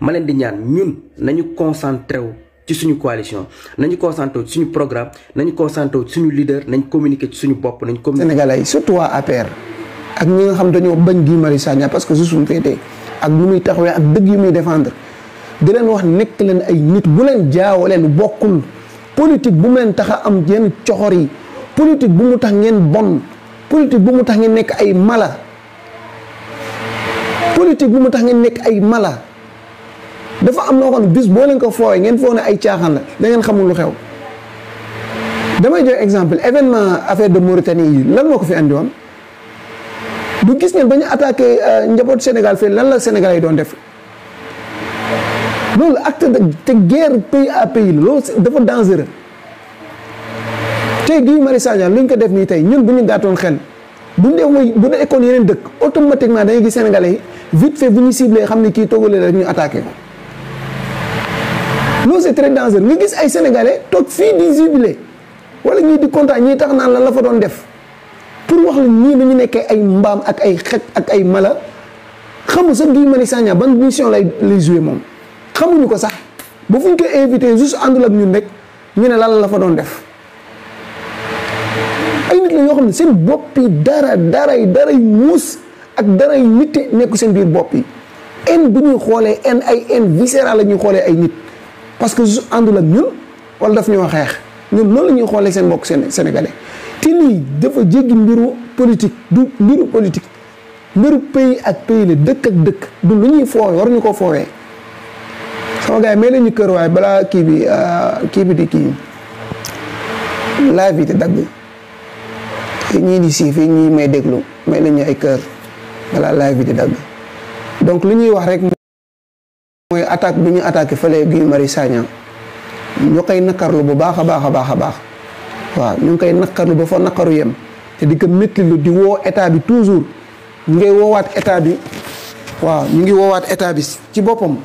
ma leen di ñaan ñun nañu concentré wu ci suñu coalition nañu concentré wu ci suñu programme nañu concentré wu ci suñu leader nañ communiquer ci suñu bopp nañ communiquer. Sénégalais surtout waa APR ak ñi nga xam dañoo bañ Guy Marius Sagna parce que su suñu féetee ak lu muy taxawee ak dëgg yu muy défendre di leen wax nekk leen ay nit bu leen jaawale lu bokkul politique bu mu leen tax a am yenn coxor yi politique bu mu tax ngeen bon politique bu mu tax ngeen nekk ay mala politique bu mu tax ngeen nekk ay mala dafa am loo xam ne bis boo leen ko foowee ngeen foo ne ay caaxaan la da ngeen xamul lu xew. damay jox exemple événement affaire de Mauritanie yi lan moo ko fi andi woon du gis ngeen ba ñu attaqué njabootu Sénégal fii lan la Sénégal yi doon def loolu acte de guerre pays à pays la loolu dafa dangereux tey Guy Marius Sagna lu ñu ko def nii tey ñun bu ñu gàttoon xel bu ñu def mooy bu dee école yeneen dëkk automatiquement dañuy gis Sénégalais yi vite fait bu ñu ciblé xam ne kii toggalee rek ñu attaqué ko loolu c'est très dangereux nga gis ay Sénégalais toog fii di jubilé wala ñii di kontaan ñii tax naan lan la fa doon def pour wax la ñii dañu nekkee ay mbaam ak ay xaj ak ay mala xamu sax Guy Marius Sagna ban mission lay joué moom xamuñu ko sax ba fu ñu koy invité juste àndul ak ñun rek ñu ne lan la fa doon def ay nit la yoo xam ne seen bopp yi daray muus ak daray nit nekku seen biir bopp yi en bu ñuy xoolee en viscéral la ñuy xoolee ay nit parce que juste àndul ak ñun wala daf ñoo xeex ñun noonu la ñuy xoolee seen mbokk sénégalais te lii dafa jéggi mbiru politique du mbiru politique mbiru pays ak pays la dëkk ak dëkk du lu ñuy foowee war ñu ko foowee sama gars yi may lañu kër waaye balaa kii bi di kii live bi te dagg ñii di si fii ñii may déglu may lañu ay kër balaa live bi di dagg donc lu ñuy wax rek mooy attaque bi ñu attaqué fële Guy Marius Sagna ñu koy naqarlu bu baax a baax waaw ñu ngi koy naqarlu ba fa naqaru yem te di ko métti lu di woo état bi toujours ñu ngay woowaat état bi waaw ñu ngi woowaat état bi ci boppam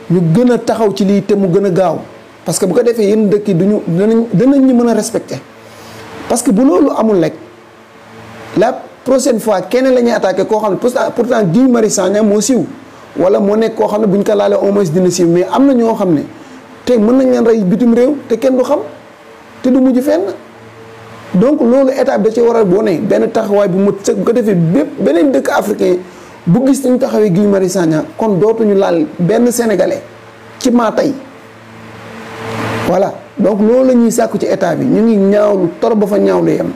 ñu gën a taxaw ci lii te mu gën a gaaw parce que bu ko defee yenn dëkk yi danañ ñu mën a respecté parce que bu loolu amul rek la prochaine fois keneen la ñuy attaqué koo xam ne pourtant Guy Marius Sagna moo siiw wala moo nekk koo xam ne bu ñu ko laalee au moins dina siiw mais am na ñoo xam ne tey mën nañ leen rey bitim réew te kenn du xam te du mujj fenn donc loolu état bi da ci war a bone benn taxawaay bu mët sëg bu ko defee bépp beneen dëkk africain bu gis nañu taxawee Guy Marius Sagna kon dootuñu laal benn sénégalais ci maa tey voilà donc loolu la ñuy sàkku ci état bi ñu ngi ñaawlu torop ba fa ñaawlu yem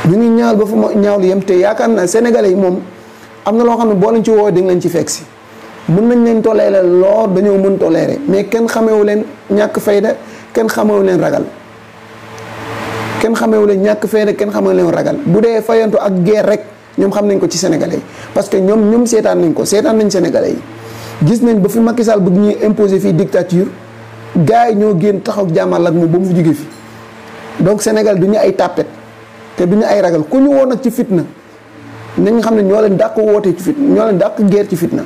ñu ngi ñaawlu ba fa ñaawlu yem te yaakaar naa sénégalais yi moom am na loo xam ne boo leen ci woowee dañ leen ci fekk si mën nañ leen toléré lool dañoo mën toléré mais kenn xamewu leen ñàkk fayda kenn xamewu leen ragal kenn xamewu leen ñàkk fayda kenn xamewu leen ragal bu dee fayantu ak guerre rek ñoom xam nañ ko ci sénégalais yi parce que ñoom seetaan nañ ko seetaan nañ sénégalais yi gis nañ ba fi Macky Sall bëgg ñuy imposer fii dictature gars yi ñoo génn taxaw jàmmal ak moom ba mu fi jóge fi donc Sénégal du ñu ay tàppet te du ñu ay ragal ku ñu woo nag ci fitna nañ xam ne ñoo leen dàq woote ci fitna ñoo leen dàq guerre ci fitna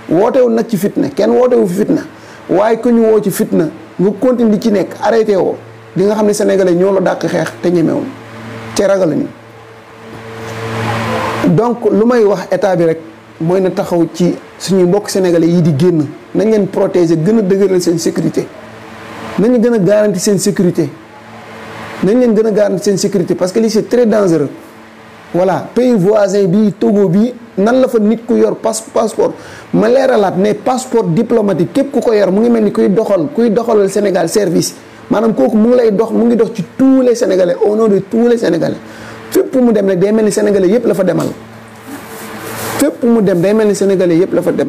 wootewul nag ci fitna kenn wootewu fi fitna waaye ku ñu woo ci fitna nga continue di ci nekk arrêté woo di nga xam ne sénégalais ñoo la dàq xeex te ñemewul te ragal lañu donc lu may wax état bi rek mooy na taxaw ci suñuy mbokk sénégalais yi di génn nañ leen protéger gën a dëgëral seen sécurité nañu gën a garantir seen sécurité nañ leen gën a garantir seen sécurité parce que lii c'est très dangereux voilà pays voisin bi Togo bi nan la fa nit ku yor passeport ma leeralaat ne passeport diplomatique képp ku ko yor mu ngi mel ni kuy doxalal Sénégal service maanaam kooku mu ngi dox ci tous les Sénégalais au nom de tous les Sénégalais fépp mu dem rek day mel ni Sénégalais yëpp la fa demal fépp mu dem day mel ni Sénégalais yëpp la fa dem